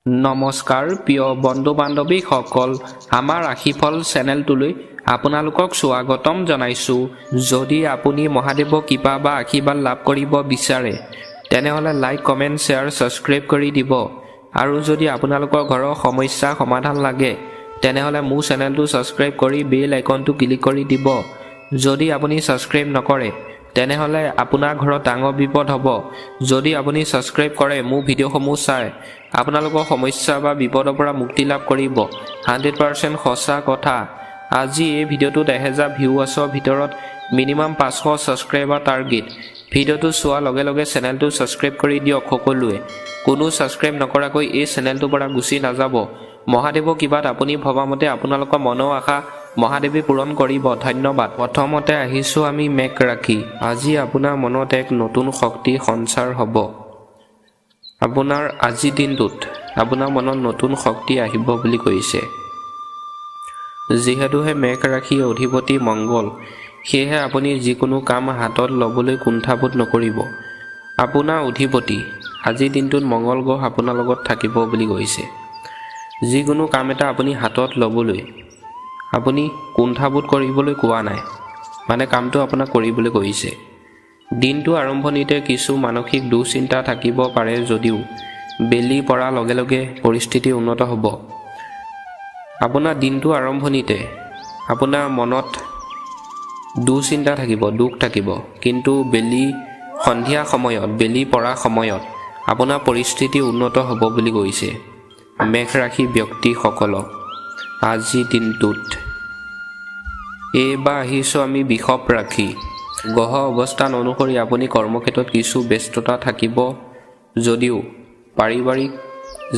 নমস্কাৰ প্ৰিয় বন্ধু বান্ধৱীসকল, আমাৰ ৰাশিফল চেনেলটোলৈ আপোনালোকক স্বাগতম জনাইছোঁ। যদি আপুনি মহাদেৱৰ কৃপা বা আশীৰ্বাদ লাভ কৰিব বিচাৰে তেনেহ'লে লাইক, কমেণ্ট, শ্বেয়াৰ, ছাবস্ক্ৰাইব কৰি দিব। আৰু যদি আপোনালোকৰ ঘৰৰ সমস্যা সমাধান লাগে তেনেহ'লে মোৰ চেনেলটো ছাবস্ক্ৰাইব কৰি বেল আইকনটো ক্লিক কৰি দিব। যদি আপুনি ছাবস্ক্ৰাইব নকৰে তেনেহ'লে আপোনাৰ ঘৰত ডাঙৰ বিপদ হ'ব। যদি আপুনি ছাবস্ক্ৰাইব কৰে মোৰ ভিডিঅ'সমূহ চাই আপোনালোকৰ সমস্যা বা বিপদৰ পৰা মুক্তি লাভ কৰিব। 100% সঁচা কথা। আজি এই ভিডিঅ'টোত 1000 ভিউৱাৰ্ছৰ ভিতৰত মিনিমাম 500 ছাবস্ক্ৰাইবাৰ টাৰ্গেট। ভিডিঅ'টো চোৱাৰ লগে লগে চেনেলটো ছাবস্ক্ৰাইব কৰি দিয়ক সকলোৱে। কোনো ছাবস্ক্ৰাইব নকৰাকৈ এই চেনেলটোৰ পৰা গুচি নাযাব। মহাদেৱৰ কৃপাত আপুনি ভবামতে আপোনালোকৰ মনৰ আশা মহাদেৱে পূৰণ কৰিব। ধন্যবাদ। প্ৰথমতে আহিছোঁ আমি মেঘ ৰাশি। আজি আপোনাৰ মনত এক নতুন শক্তি সঞ্চাৰ হ'ব। আপোনাৰ আজিৰ দিনটোত আপোনাৰ মনত নতুন শক্তি আহিব বুলি কৈছে। যিহেতুহে মেঘ ৰাশিৰ অধিপতি মংগল, সেয়েহে আপুনি যিকোনো কাম হাতত ল'বলৈ কুণ্ঠাবোধ নকৰিব। আপোনাৰ অধিপতি আজিৰ দিনটোত মংগল গ্ৰহ আপোনাৰ লগত থাকিব বুলি কৈছে। যিকোনো কাম এটা আপুনি হাতত ল'বলৈ আপুনি কুণ্ঠাবোধ কৰিবলৈ কোৱা নাই, মানে কামটো আপোনাক কৰিবলৈ কৈছে। দিনটো আৰম্ভণিতে কিছু মানসিক দুশ্চিন্তা থাকিব পাৰে যদিও বেলি পৰাৰ লগে লগে পৰিস্থিতি উন্নত হ'ব। আপোনাৰ দিনটো আৰম্ভণিতে আপোনাৰ মনত দুশ্চিন্তা থাকিব, দুখ থাকিব, কিন্তু সন্ধিয়া সময়ত, বেলি পৰা সময়ত আপোনাৰ পৰিস্থিতি উন্নত হ'ব বুলি কৈছে। মেঘ ৰাশি ব্যক্তিসকলক আজিৰ দিনটোত এইবাৰ আহিছোঁ আমি বৃষভ ৰাশি। গ্ৰহ অৱস্থান অনুসৰি আপুনি কৰ্মক্ষেত্ৰত কিছু ব্যস্ততা থাকিব যদিও পাৰিবাৰিক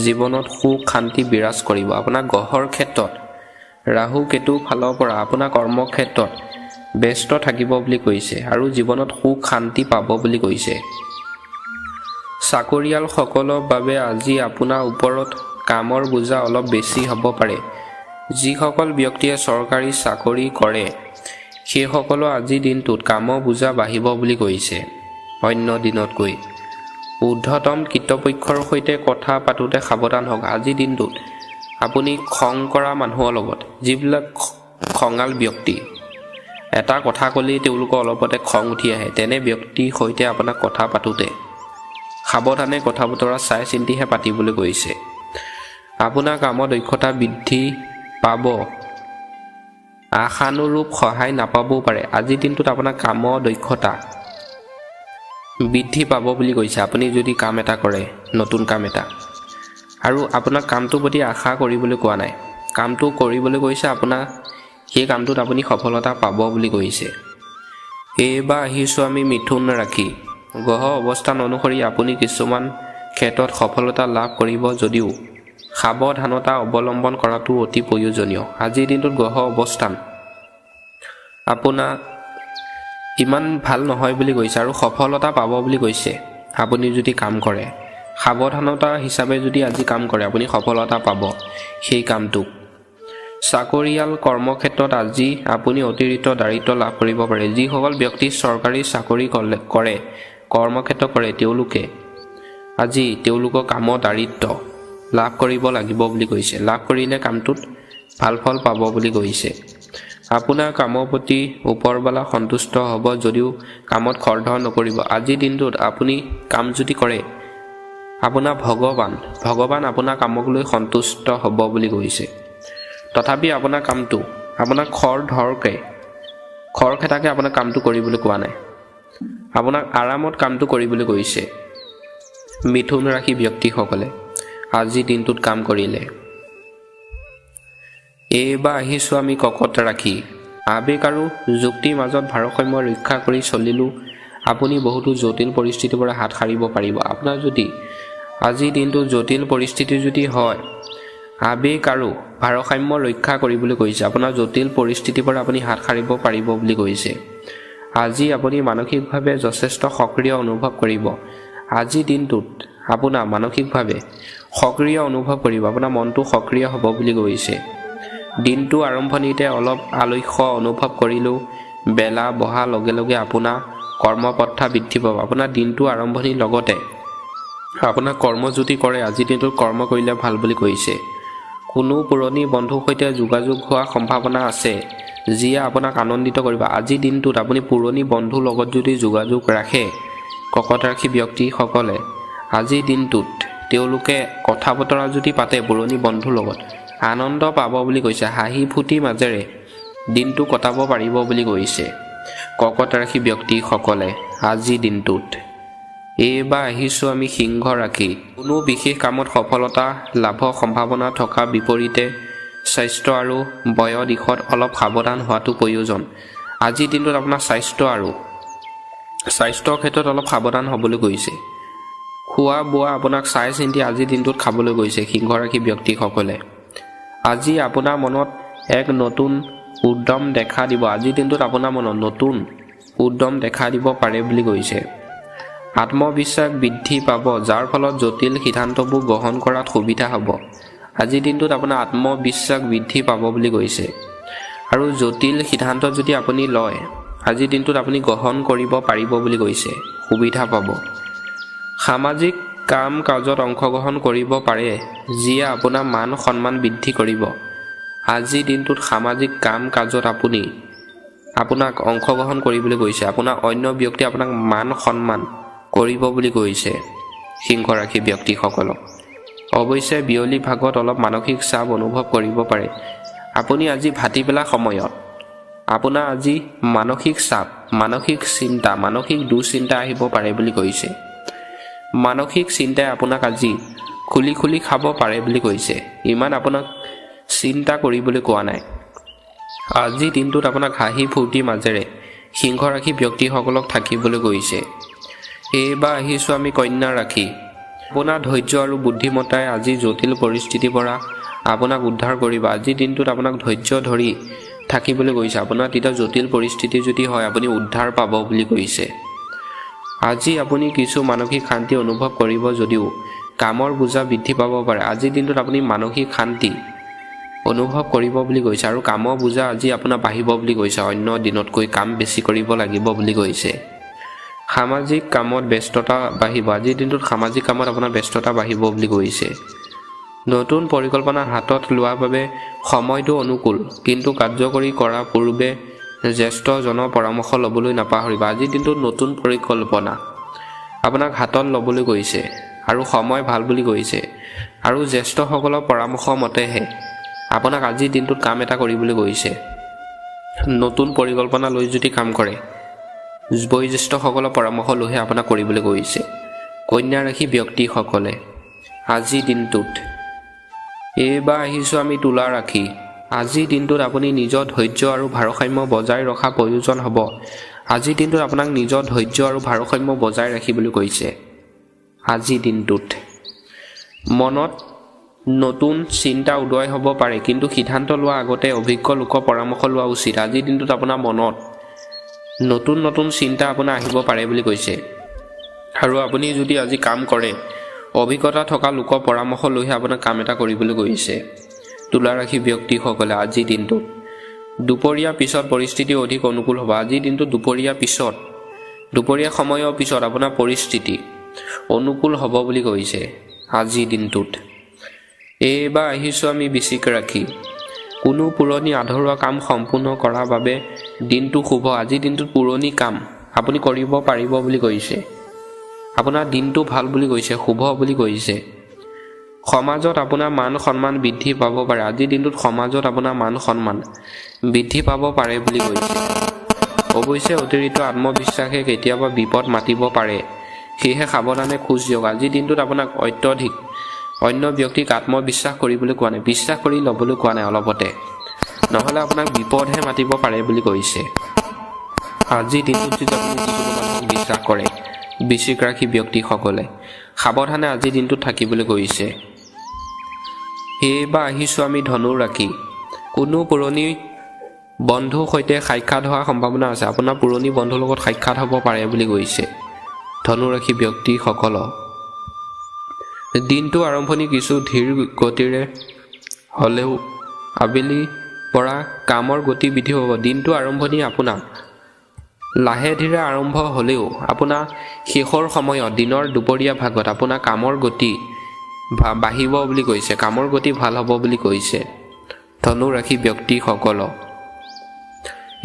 জীৱনত সুখ শান্তি বিৰাজ কৰিব। আপোনাৰ গ্ৰহৰ ক্ষেত্ৰত ৰাহু কেতু ফালৰ পৰা আপোনাৰ কৰ্মক্ষেত্ৰত ব্যস্ত থাকিব বুলি কৈছে আৰু জীৱনত সুখ শান্তি পাব বুলি কৈছে। চাকৰিয়ালসকলৰ বাবে আজি আপোনাৰ ওপৰত কামৰ বোজা অলপ বেছি হ'ব পাৰে। যিসকল ব্যক্তিয়ে চৰকাৰী চাকৰি কৰে সেইসকলৰ আজিৰ দিনটোত কামৰ বোজা বাঢ়িব বুলি কৈছে অন্য দিনতকৈ। ঊৰ্ধ্বতম কৰ্তৃপক্ষৰ সৈতে কথা পাতোঁতে সাৱধান হওক। আজিৰ দিনটোত আপুনি খং কৰা মানুহৰ লগত, যিবিলাক খঙাল ব্যক্তি, এটা কথা ক'লেই তেওঁলোকৰ অলপতে খং উঠি আহে, তেনে ব্যক্তিৰ সৈতে আপোনাক কথা পাতোঁতে সাৱধানে কথা বতৰা চাই চিন্তিহে পাতিবলৈ কৈছে। আপোনাৰ কামৰ দক্ষতা বৃদ্ধি পাব, আশানুৰূপ সহায় নাপাবও পাৰে। আজিৰ দিনটোত আপোনাৰ কামৰ দক্ষতা বৃদ্ধি পাব বুলি কৈছে। আপুনি যদি কাম এটা কৰে, নতুন কাম এটা, আৰু আপোনাৰ কামটোৰ প্ৰতি আশা কৰিবলৈ কোৱা নাই, কামটো কৰিবলৈ কৈছে, আপোনাৰ সেই কামটোত আপুনি সফলতা পাব বুলি কৈছে। এইবাৰ আহিছোঁ আমি মিথুন ৰাশি। গ্ৰহ অৱস্থান অনুসৰি আপুনি কিছুমান ক্ষেত্ৰত সফলতা লাভ কৰিব যদিও সাৱধানতা অৱলম্বন কৰাটো অতি প্ৰয়োজনীয়। আজিৰ দিনটোত গ্ৰহ অৱস্থান আপোনাৰ ইমান ভাল নহয় বুলি কৈছে আৰু সফলতা পাব বুলি কৈছে। আপুনি যদি কাম কৰে, সাৱধানতা হিচাপে যদি আজি কাম কৰে, আপুনি সফলতা পাব সেই কামটোক। চাকৰিয়াল কৰ্মক্ষেত্ৰত আজি আপুনি অতিৰিক্ত দায়িত্ব লাভ কৰিব পাৰে। যিসকল ব্যক্তি চৰকাৰী চাকৰি কৰে, কৰ্মক্ষেত্ৰ কৰে, তেওঁলোকে আজি তেওঁলোকৰ কামৰ দায়িত্ব লাভ কৰিব লাগিব বুলি কৈছে। লাভ কৰিলে কামটোত ভাল ফল পাব বুলি কৈছে। আপোনাৰ কামৰ প্ৰতি ওপৰৱালা সন্তুষ্ট হ'ব যদিও কামত খৰধৰ নকৰিব। আজিৰ দিনটোত আপুনি কাম যদি কৰে, আপোনাৰ ভগৱান আপোনাৰ কামক লৈ সন্তুষ্ট হ'ব বুলি কৈছে। তথাপি আপোনাৰ কামটো আপোনাক খৰখেদাকে আপোনাৰ কামটো কৰিবলৈ কোৱা নাই, আপোনাক আৰামত কামটো কৰিবলৈ কৈছে। মিথুন ৰাশি ব্যক্তিসকলে আজিৰ দিনটোত কাম কৰিলে। এইবাৰ আহিছোঁ আমি কৰ্কট ৰাশি। আৱেগ আৰু যুক্তিৰ মাজত ভাৰসাম্য ৰক্ষা কৰি চলিলেও আপুনি বহুতো জটিল পৰিস্থিতিৰ পৰা হাত সাৰিব পাৰিব। আপোনাৰ যদি আজিৰ দিনটো জটিল পৰিস্থিতি যদি হয়, আৱেগ আৰু ভাৰসাম্য ৰক্ষা কৰিবলৈ কৈছে। আপোনাৰ জটিল পৰিস্থিতিৰ পৰা আপুনি হাত সাৰিব পাৰিব বুলি কৈছে। আজি আপুনি মানসিকভাৱে যথেষ্ট সক্ৰিয় অনুভৱ কৰিব। আজিৰ দিনটোত আপোনাৰ মানসিকভাৱে সক্ৰিয় অনুভৱ কৰিব, আপোনাৰ মনটো সক্ৰিয় হ'ব বুলি কৈছে। দিনটো আৰম্ভণিতে অলপ আলস্য অনুভৱ কৰিলেও বেলা বহাৰ লগে লগে আপোনাৰ কৰ্মপন্থা বৃদ্ধি পাব। আপোনাৰ দিনটো আৰম্ভণিৰ লগতে আপোনাক কৰ্মজ্যোতি কৰে, আজিৰ দিনটোত কৰ্ম কৰিলে ভাল বুলি কৈছে। কোনো পুৰণি বন্ধুৰ সৈতে যোগাযোগ হোৱাৰ সম্ভাৱনা আছে, যিয়ে আপোনাক আনন্দিত কৰিব। আজিৰ দিনটোত আপুনি পুৰণি বন্ধুৰ লগত যদি যোগাযোগ ৰাখে, কৰ্কট ৰাশি ব্যক্তিসকলে আজিৰ দিনটোত তেওঁলোকে কথা বতৰা যদি পাতে পুৰণি বন্ধুৰ লগত, আনন্দ পাব বুলি কৈছে। হাঁহি ফূৰ্তিৰ মাজেৰে দিনটো কটাব পাৰিব বুলি কৈছে কৰ্কট ৰাশি ব্যক্তিসকলে আজিৰ দিনটোত। এইবাৰ আহিছোঁ আমি সিংহ ৰাশি। কোনো বিশেষ কামত সফলতা লাভৰ সম্ভাৱনা থকাৰ বিপৰীতে স্বাস্থ্য আৰু বয়ৰ দিশত অলপ সাৱধান হোৱাটো প্ৰয়োজন। আজিৰ দিনটোত আপোনাৰ স্বাস্থ্যৰ ক্ষেত্ৰত অলপ সাৱধান হ'বলৈ কৈছে। খোৱা বোৱা আপোনাক চাই চিন্তি আজিৰ দিনটোত খাবলৈ গৈছে সিংহ ৰাশি ব্যক্তিসকলে। আজি আপোনাৰ মনত এক নতুন উদ্যম দেখা দিব। আজিৰ দিনটোত আপোনাৰ মনত নতুন উদ্যম দেখা দিব পাৰে বুলি কৈছে। আত্মবিশ্বাস বৃদ্ধি পাব, যাৰ ফলত জটিল সিদ্ধান্তবোৰ গ্ৰহণ কৰাত সুবিধা হ'ব। আজিৰ দিনটোত আপোনাৰ আত্মবিশ্বাস বৃদ্ধি পাব বুলি কৈছে। আৰু জটিল সিদ্ধান্ত যদি আপুনি লয়, আজিৰ দিনটোত আপুনি গ্ৰহণ কৰিব পাৰিব বুলি কৈছে, সুবিধা পাব। সামাজিক কাম কাজত অংশগ্ৰহণ কৰিব পাৰে, যিয়ে আপোনাৰ মান সন্মান বৃদ্ধি কৰিব। আজিৰ দিনটোত সামাজিক কাম কাজত আপোনাক অংশগ্ৰহণ কৰিবলৈ কৈছে। আপোনাৰ অন্য ব্যক্তিয়ে আপোনাক মান সন্মান কৰিব বুলি কৈছে সিংহ ৰাশি ব্যক্তিসকলক। অৱশ্যে বিয়লি ভাগত অলপ মানসিক চাপ অনুভৱ কৰিব পাৰে। আপুনি আজি ভাটিবেলা সময়ত আপোনাৰ আজি মানসিক চাপ, মানসিক চিন্তা, মানসিক দুশ্চিন্তা আহিব পাৰে বুলি কৈছে। মানসিক চিন্তাই আপোনাক আজি খুলি খাব পাৰে বুলি কৈছে। ইমান আপোনাক চিন্তা কৰিবলৈ কোৱা নাই। আজিৰ দিনটোত আপোনাক হাঁহি ফূৰ্তিৰ মাজেৰে সিংহ ৰাশি ব্যক্তিসকলক থাকিবলৈ কৈছে। এইবাৰ আহিছোঁ আমি কন্যা ৰাশি। আপোনাৰ ধৈৰ্য আৰু বুদ্ধিমত্তাই আজি জটিল পৰিস্থিতিৰ পৰা আপোনাক উদ্ধাৰ কৰিব। আজিৰ দিনটোত আপোনাক ধৈৰ্য ধৰি থাকিবলৈ কৈছে। আপোনাৰ তেতিয়া জটিল পৰিস্থিতি যদি হয়, আপুনি উদ্ধাৰ পাব বুলি কৈছে। আজি আপুনি কিছু মানসিক শান্তি অনুভৱ কৰিব যদিও কামৰ বোজা বৃদ্ধি পাব পাৰে। আজিৰ দিনটোত আপুনি মানসিক শান্তি অনুভৱ কৰিব বুলি কৈছে আৰু কামৰ বোজা আজি আপোনাৰ বাঢ়িব বুলি কৈছে। অন্য দিনতকৈ কাম বেছি কৰিব লাগিব বুলি কৈছে। সামাজিক কামত ব্যস্ততা বাঢ়িব। আজিৰ দিনটোত সামাজিক কামত আপোনাৰ ব্যস্ততা বাঢ়িব বুলি কৈছে। নতুন পৰিকল্পনা হাতত লোৱাৰ বাবে সময়টো অনুকূল, কিন্তু কাৰ্যকৰী কৰাৰ পূৰ্বে জ্যেষ্ঠজনৰ পৰামৰ্শ ল'বলৈ নাপাহৰিব। আজিৰ দিনটোত নতুন পৰিকল্পনা আপোনাক হাতত ল'বলৈ কৈছে আৰু সময় ভাল বুলি কৈছে। আৰু জ্যেষ্ঠসকলৰ পৰামৰ্শ মতেহে আপোনাক আজিৰ দিনটোত কাম এটা কৰিবলৈ কৈছে। নতুন পৰিকল্পনা লৈ যদি কাম কৰে, বয়োজ্যেষ্ঠসকলৰ পৰামৰ্শ লৈহে আপোনাক কৰিবলৈ কৈছে। কন্যা ৰাশি ব্যক্তিসকলে আজিৰ দিনটোত। এইবাৰ আহিছোঁ আমি তুলা ৰাশি। আজিৰ দিনটোত আপুনি নিজৰ ধৈৰ্য আৰু ভাৰসাম্য বজাই ৰখা প্ৰয়োজন হ'ব। আজিৰ দিনটোত আপোনাক নিজৰ ধৈৰ্য আৰু ভাৰসাম্য বজাই ৰাখিবলৈ কৈছে। আজিৰ দিনটোত মনত নতুন চিন্তা উদয় হ'ব পাৰে, কিন্তু সিদ্ধান্ত লোৱাৰ আগতে অভিজ্ঞ লোকৰ পৰামৰ্শ লোৱা উচিত। আজিৰ দিনটোত আপোনাৰ মনত নতুন চিন্তা আপোনাৰ আহিব পাৰে বুলি কৈছে। আৰু আপুনি যদি আজি কাম কৰে, অভিজ্ঞতা থকা লোকৰ পৰামৰ্শ লৈহে আপোনাৰ কাম এটা কৰিবলৈ কৈছে তুলা ৰাশি ব্যক্তিসকলে। আজিৰ দিনটোত দুপৰীয়া পিছত পৰিস্থিতি অধিক অনুকূল হ'ব। আজিৰ দিনটোত দুপৰীয়া সময়ৰ পিছত আপোনাৰ পৰিস্থিতি অনুকূল হ'ব বুলি কৈছে আজিৰ দিনটোত। এইবাৰ আহিছোঁ আমি বৃশ্চিক ৰাশি। কোনো পুৰণি আধৰুৱা কাম সম্পূৰ্ণ কৰাৰ বাবে দিনটো শুভ। আজিৰ দিনটোত পুৰণি কাম আপুনি কৰিব পাৰিব বুলি কৈছে। আপোনাৰ দিনটো ভাল বুলি কৈছে, শুভ বুলি কৈছে। সমাজত আপোনাৰ মান সন্মান বৃদ্ধি পাব পাৰে। আজিৰ দিনটোত সমাজত আপোনাৰ মান সন্মান বৃদ্ধি পাব পাৰে বুলি কৈছে। অৱশ্যে অতিৰিক্ত আত্মবিশ্বাসে কেতিয়াবা বিপদ মাতিব পাৰে, সেয়েহে সাৱধানে খোজ দিয়ক। আজিৰ দিনটোত আপোনাক অত্যধিক অন্য ব্যক্তিক আত্মবিশ্বাস কৰিবলৈ কোৱা নাই, বিশ্বাস কৰি ল'বলৈ কোৱা নাই অলপতে, নহ'লে আপোনাক বিপদহে মাতিব পাৰে বুলি কৈছে। আজিৰ দিনটোত যদি আপুনি যিকোনো মানুহক বিশ্বাস কৰে, বৃশ্চিক ৰাশি ব্যক্তিসকলে সাৱধানে আজিৰ দিনটোত থাকিবলৈ কৈছে। এইবাৰ আহিছোঁ আমি ধনু ৰাশি। কোনো পুৰণি বন্ধুৰ সৈতে সাক্ষাৎ হোৱাৰ সম্ভাৱনা আছে। আপোনাৰ পুৰণি বন্ধুৰ লগত সাক্ষাৎ হ'ব পাৰে বুলি কৈছে ধনু ৰাশি ব্যক্তিসকলক। দিনটো আৰম্ভণি কিছু ধীৰ গতিৰে হ'লেও আবেলিৰ পৰা কামৰ গতি বৃদ্ধি হ'ব। দিনটো আৰম্ভণি আপোনাৰ লাহে ধীৰে আৰম্ভ হ'লেও আপোনাৰ শেষৰ সময়ত দিনৰ দুপৰীয়া ভাগত আপোনাৰ কামৰ গতি বাঢ়িব বুলি কৈছে, কামৰ গতি ভাল হ'ব বুলি কৈছে ধনু ৰাশি ব্যক্তিসকলক।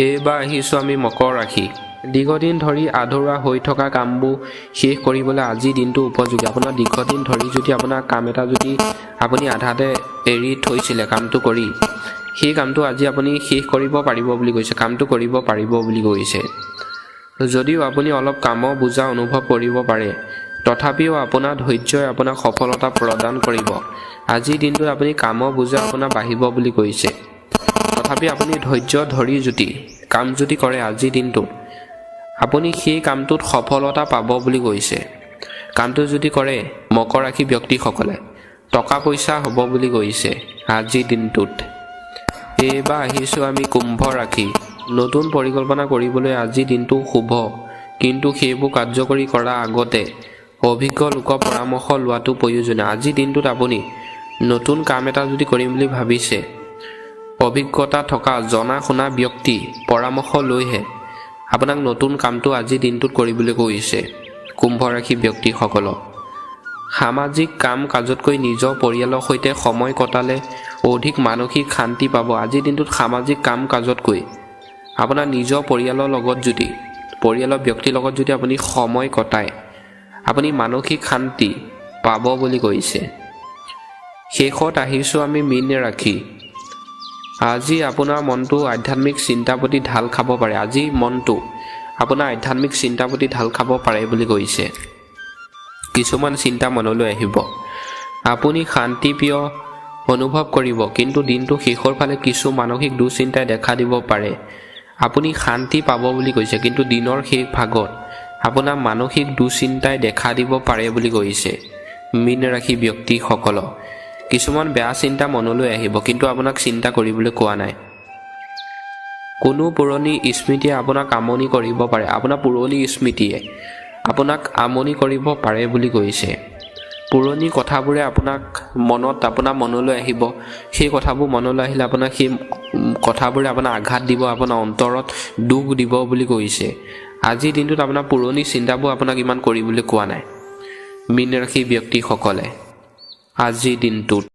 এইবাৰ আহিছোঁ আমি মকৰ ৰাশি। দীৰ্ঘদিন ধৰি আধৰুৱা হৈ থকা কামবোৰ শেষ কৰিবলৈ আজি দিনটো উপযোগী। আপোনাৰ দীৰ্ঘদিন ধৰি যদি আপোনাৰ কাম এটা যদি আপুনি আধাতে এৰি থৈছিলে কামটো কৰি, সেই কামটো আজি আপুনি শেষ কৰিব পাৰিব বুলি কৈছে, কামটো কৰিব পাৰিব বুলি কৈছে। যদিও আপুনি অলপ কামৰ বোজা অনুভৱ কৰিব পাৰে, তথাপিও আপোনাৰ ধৈৰ্যই আপোনাক সফলতা প্ৰদান কৰিব। আজিৰ দিনটোত আপুনি কামৰ বোজা আপোনাৰ বাঢ়িব বুলি কৈছে, তথাপি আপুনি ধৈৰ্য ধৰি যদি কাম যদি কৰে আজিৰ দিনটোত আপুনি সেই কামটোত সফলতা পাব বুলি কৈছে। কামটো যদি কৰে মকৰ ৰাশি ব্যক্তিসকলে টকা পইচা হ'ব বুলি কৈছে আজিৰ দিনটোত। এইবাৰ আহিছোঁ আমি কুম্ভ ৰাশি। নতুন পৰিকল্পনা কৰিবলৈ আজিৰ দিনটো শুভ, কিন্তু সেইবোৰ কাৰ্যকৰী কৰাৰ আগতে অভিজ্ঞ লোকৰ পৰামৰ্শ লোৱাটো প্ৰয়োজনীয়। আজিৰ দিনটোত আপুনি নতুন কাম এটা যদি কৰিম বুলি ভাবিছে, অভিজ্ঞতা থকা জনা শুনা ব্যক্তি পৰামৰ্শ লৈহে আপোনাক নতুন কামটো আজিৰ দিনটোত কৰিবলৈ কৈছে কুম্ভ ৰাশি ব্যক্তিসকলক। সামাজিক কাম কাজতকৈ নিজৰ পৰিয়ালৰ সৈতে সময় কটালে অধিক মানসিক শান্তি পাব। আজিৰ দিনটোত সামাজিক কাম কাজতকৈ আপোনাৰ নিজৰ পৰিয়ালৰ লগত যদি পৰিয়ালৰ ব্যক্তিৰ লগত যদি আপুনি সময় কটায় আপুনি মানসিক শান্তি পাব বুলি কৈছে। শেষত আহিছোঁ আমি মীন ৰাশি। আজি আপোনাৰ মনটো আধ্যাত্মিক চিন্তাৰ প্ৰতি ঢাল খাব পাৰে। আজি মনটো আপোনাৰ আধ্যাত্মিক চিন্তাৰ প্ৰতি ঢাল খাব পাৰে বুলি কৈছে। কিছুমান চিন্তা মনলৈ আহিব, আপুনি শান্তিপ্ৰিয় অনুভৱ কৰিব, কিন্তু দিনটো শেষৰ ফালে কিছু মানসিক দুশ্চিন্তাই দেখা দিব পাৰে। আপুনি শান্তি পাব বুলি কৈছে, কিন্তু দিনৰ শেষ ভাগত আপোনাৰ মানসিক দুশ্চিন্তাই দেখা দিব পাৰে বুলি কৈছে মীন ৰাশি ব্যক্তিসকলক। কিছুমান বেয়া চিন্তা মনলৈ আহিব, কিন্তু আপোনাক চিন্তা কৰিবলৈ কোৱা নাই। কোনো পুৰণি স্মৃতিয়ে আপোনাক আমনি কৰিব পাৰে। আপোনাৰ পুৰণি স্মৃতিয়ে আপোনাক আমনি কৰিব পাৰে বুলি কৈছে। পুৰণি কথাবোৰে আপোনাৰ মনলৈ আহিব। সেই কথাবোৰ মনলৈ আহিলে আপোনাৰ সেই কথাবোৰে আপোনাৰ আঘাত দিব, আপোনাৰ অন্তৰত দুখ দিব বুলি কৈছে। আজিৰ দিনটোত আপোনাৰ পুৰণি চিন্তাবোৰ আপোনাক ইমান কৰিবলৈ কোৱা নাই মীন ৰাশি ব্যক্তিসকলে আজিৰ দিনটোত।